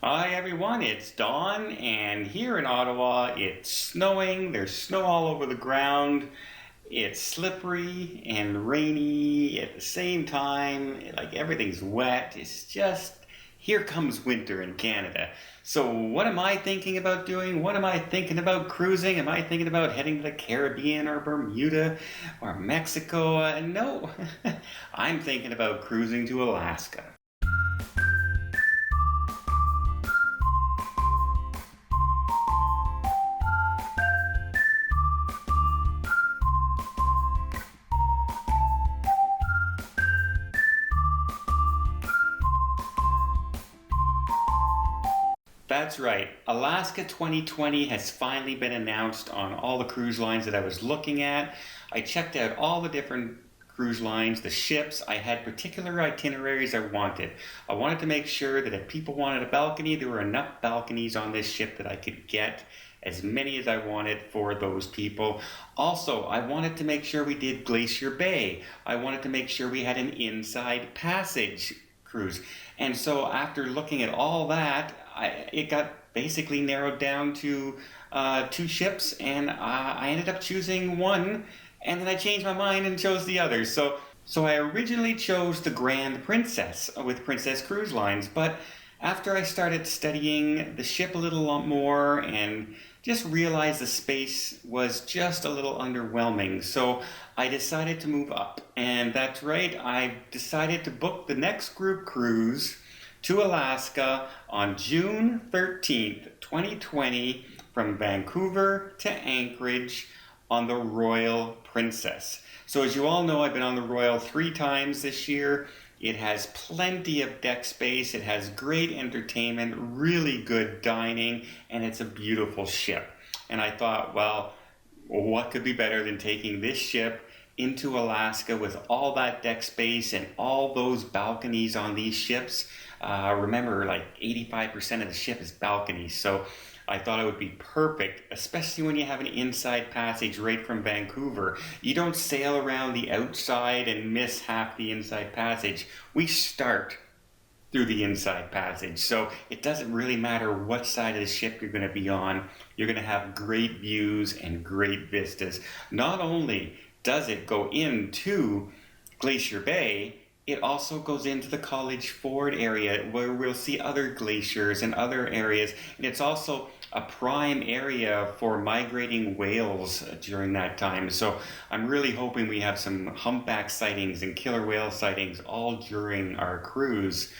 Hi everyone, it's Dawn, and here in Ottawa it's snowing. There's snow all over the ground. It's slippery and rainy at the same time. Like everything's wet. It's just here comes winter in Canada. So, what am I thinking about doing? What am I thinking about cruising? Am I thinking about heading to the Caribbean or Bermuda or Mexico? No, I'm thinking about cruising to Alaska. That's right. Alaska 2020 has finally been announced on all the cruise lines that I was looking at. I checked out all the different cruise lines, the ships. I had particular itineraries I wanted. I wanted to make sure that if people wanted a balcony, there were enough balconies on this ship that I could get as many as I wanted for those people. Also, I wanted to make sure we did Glacier Bay. I wanted to make sure we had an inside passage cruise. And so after looking at all that, it got basically narrowed down to two ships, and I ended up choosing one, and then I changed my mind and chose the other. So I originally chose the Grand Princess with Princess Cruise Lines, but after I started studying the ship a little more and just realized the space was just a little underwhelming. So I decided to move up. And that's right, I decided to book the next group cruise to Alaska on June 13th, 2020, from Vancouver to Anchorage on the Royal Princess. So as you all know, I've been on the Royal 3 times this year. It has plenty of deck space, it has great entertainment, really good dining, and it's a beautiful ship. And I thought, well, what could be better than taking this ship into Alaska with all that deck space and all those balconies on these ships? Remember, like 85% of the ship is balconies, so I thought it would be perfect, especially when you have an inside passage right from Vancouver. You don't sail around the outside and miss half the inside passage. We start through the inside passage, so it doesn't really matter what side of the ship you're going to be on. You're going to have great views and great vistas. Not only does it go into Glacier Bay, it also goes into the College Ford area where we'll see other glaciers and other areas. And it's also a prime area for migrating whales during that time. So I'm really hoping we have some humpback sightings and killer whale sightings all during our cruise.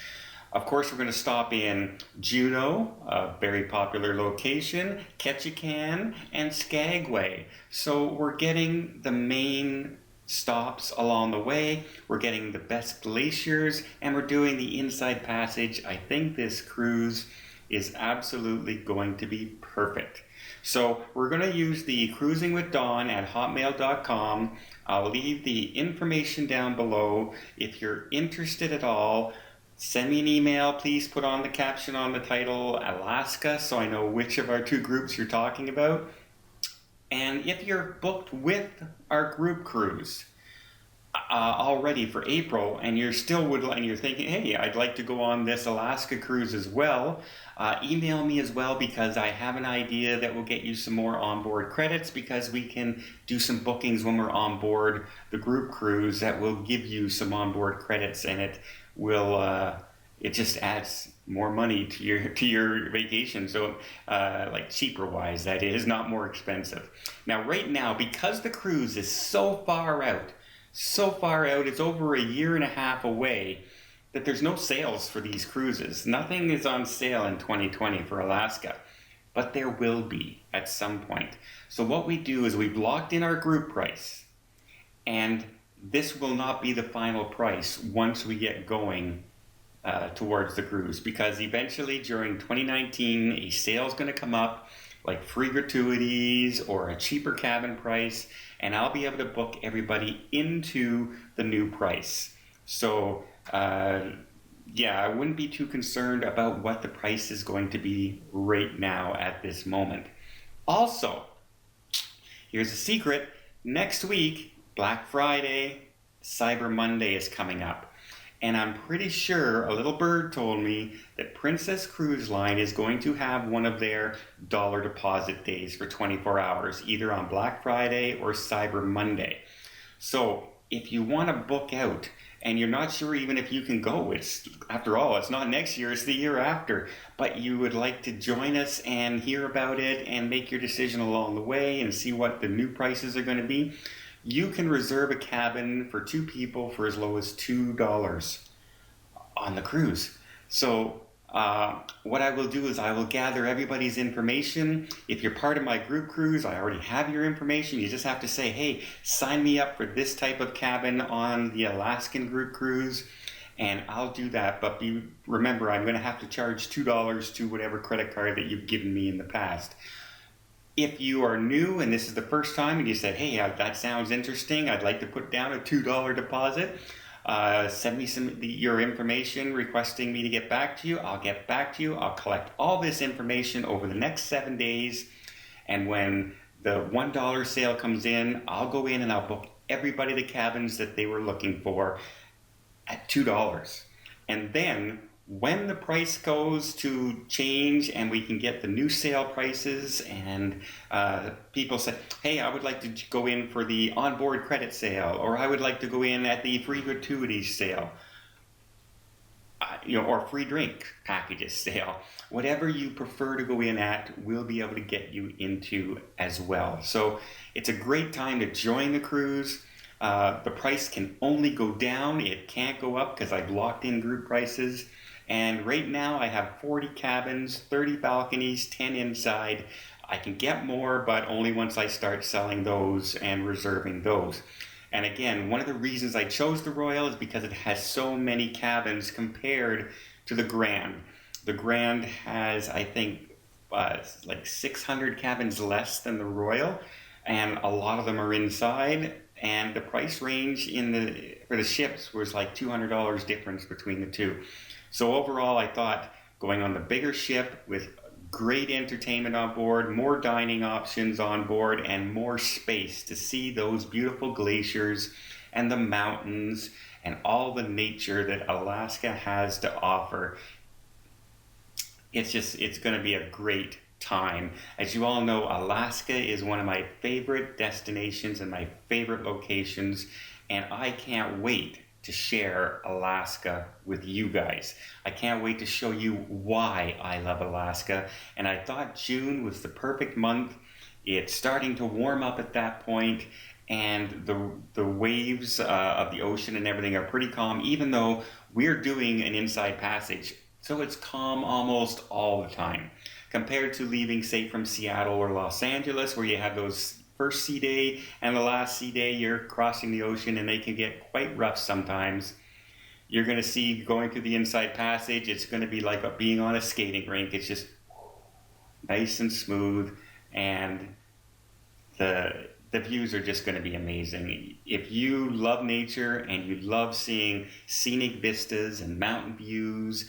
Of course, we're going to stop in Juneau, a very popular location, Ketchikan, and Skagway. So we're getting the main stops along the way. We're getting the best glaciers, and we're doing the inside passage. I think this cruise is absolutely going to be perfect. So we're going to use the cruising with Dawn at hotmail.com. I'll leave the information down below. If you're interested at all, send me an email. Please put on the caption on the title Alaska so I know which of our two groups you're talking about. And if you're booked with our group cruise already for April, and you're still and you're thinking, hey, I'd like to go on this Alaska cruise as well, email me as well, because I have an idea that will get you some more onboard credits, because we can do some bookings when we're on board the group cruise that will give you some onboard credits, and it will it just adds more money to your vacation. So like cheaper wise, that is, not more expensive. Now right now, because the cruise is so far out, it's over a year and a half away, that there's no sales for these cruises. Nothing is on sale in 2020 for Alaska, but there will be at some point. So what we do is we've locked in our group price, and this will not be the final price once we get going towards the cruise, because eventually during 2019 a sale is going to come up, like free gratuities or a cheaper cabin price, and I'll be able to book everybody into the new price. So yeah, I wouldn't be too concerned about what the price is going to be right now at this moment. Also, here's a secret: next week, Black Friday, Cyber Monday is coming up. And I'm pretty sure a little bird told me that Princess Cruise Line is going to have one of their dollar deposit days for 24 hours, either on Black Friday or Cyber Monday. So if you want to book out and you're not sure even if you can go, it's after all, it's not next year, it's the year after, but you would like to join us and hear about it and make your decision along the way and see what the new prices are going to be, you can reserve a cabin for two people for as low as $2 on the cruise. So what I will do is I will gather everybody's information. If you're part of my group cruise, I already have your information. You just have to say, hey, sign me up for this type of cabin on the Alaskan group cruise, and I'll do that. But remember, I'm going to have to charge $2 to whatever credit card that you've given me in the past. If you are new and this is the first time and you said, hey, that sounds interesting, I'd like to put down a $2 deposit, send me your information requesting me to get back to you. I'll get back to you. I'll collect all this information over the next 7 days. And when the $1 sale comes in, I'll go in and I'll book everybody the cabins that they were looking for at $2. And then when the price goes to change and we can get the new sale prices and people say, hey, I would like to go in for the onboard credit sale, or I would like to go in at the free gratuities sale, or free drink packages sale, whatever you prefer to go in at, we'll be able to get you into as well. So it's a great time to join the cruise. The price can only go down. It can't go up because I've locked in group prices. And right now I have 40 cabins, 30 balconies, 10 inside. I can get more, but only once I start selling those and reserving those. And again, one of the reasons I chose the Royal is because it has so many cabins compared to the Grand. The Grand has, I think, like 600 cabins less than the Royal, and a lot of them are inside. And the price range for the ships was like $200 difference between the two. So overall, I thought going on the bigger ship with great entertainment on board, more dining options on board, and more space to see those beautiful glaciers and the mountains and all the nature that Alaska has to offer. It's going to be a great time. As you all know, Alaska is one of my favorite destinations and my favorite locations, and I can't wait to share Alaska with you guys. I can't wait to show you why I love Alaska, and I thought June was the perfect month. It's starting to warm up at that point, and the waves of the ocean and everything are pretty calm, even though we're doing an inside passage, so it's calm almost all the time, compared to leaving, say, from Seattle or Los Angeles, where you have those first sea day and the last sea day, you're crossing the ocean and they can get quite rough sometimes. You're going to see going through the inside passage, it's going to be like being on a skating rink. It's just nice and smooth, and the views are just going to be amazing. If you love nature and you love seeing scenic vistas and mountain views,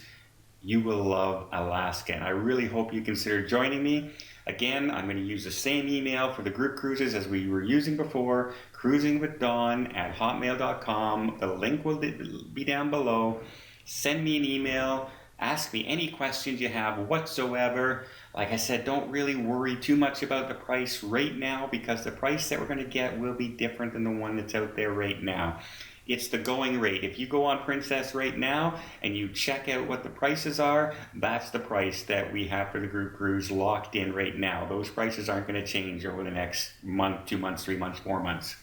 you will love Alaska, and I really hope you consider joining me. Again, I'm going to use the same email for the group cruises as we were using before, cruisingwithdawn@hotmail.com. The link will be down below. Send me an email. Ask me any questions you have whatsoever. Like I said, don't really worry too much about the price right now, because the price that we're going to get will be different than the one that's out there right now. It's the going rate. If you go on Princess right now and you check out what the prices are, that's the price that we have for the group cruise locked in right now. Those prices aren't going to change over the next month, 2 months, 3 months, 4 months.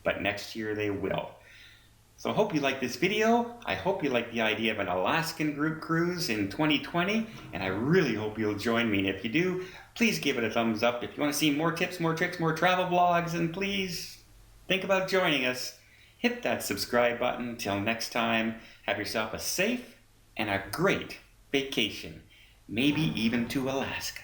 But next year they will. So I hope you like this video. I hope you like the idea of an Alaskan group cruise in 2020. And I really hope you'll join me. And if you do, please give it a thumbs up. If you want to see more tips, more tricks, more travel vlogs, and please think about joining us, hit that subscribe button. Till next time, have yourself a safe and a great vacation, maybe even to Alaska.